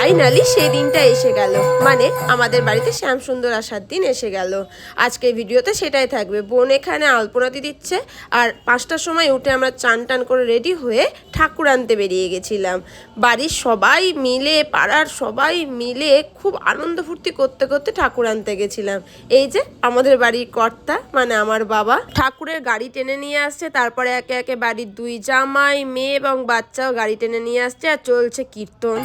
Finally সেই দিনটা এসে গেল, মানে আমাদের বাড়িতে শ্যামসুন্দর আসার দিন এসে গেল। আজকের ভিডিওতে সেটাই থাকবে। বোন এখানে আলপনাতি দিচ্ছে, আর 5টার সময় উঠে আমরা চান টান করে রেডি হয়ে ঠাকুর আনতে বেরিয়ে গেছিলাম। বাড়ির সবাই মিলে, পাড়ার সবাই মিলে খুব আনন্দ ফুর্তি করতে করতে ঠাকুর আনতে গেছিলাম। এই যে আমাদের বাড়ির কর্তা, মানে আমার বাবা ঠাকুরের গাড়ি টেনে নিয়ে আসছে, তারপরে একে একে বাড়ির 2 জামাই, মেয়ে এবং বাচ্চাও গাড়ি টেনে নিয়ে আসছে, আর চলছে কীর্তন।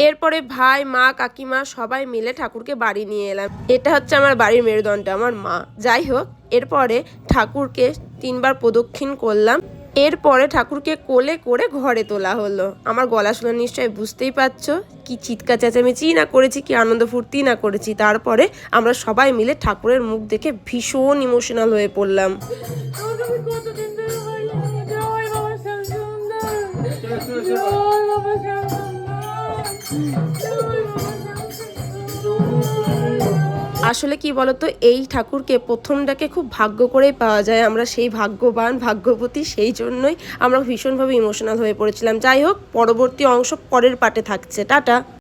এরপরে ভাই, মা, কাকিমা সবাই মিলে ঠাকুরকে বাড়ি নিয়ে এলাম। এটা হচ্ছে আমার বাড়ির মেরুদণ্ড, আমার মা। যাই হোক, এরপরে ঠাকুরকে 3বার প্রদক্ষিণ করলাম। এরপরে ঠাকুরকে কোলে করে ঘরে তোলা হলো। আমার গলা শুনে নিশ্চয়ই বুঝতেই পারছো কি চিৎকার চেঁচামেচি না করেছি, কি আনন্দ ফুর্তি না করেছি। তারপরে আমরা সবাই মিলে ঠাকুরের মুখ দেখে ভীষণ ইমোশনাল হয়ে পড়লাম। আসলে কি বলতো, এই ঠাকুরকে প্রথম ডাকে খুব ভাগ্য করেই পাওয়া যায়। আমরা সেই ভাগ্যবান, ভাগ্যবতী, সেই জন্যই আমরা ভীষণভাবে ইমোশনাল হয়ে পড়েছিলাম। যাই হোক, পরবর্তী অংশ পরের পার্টে থাকছে। টাটা।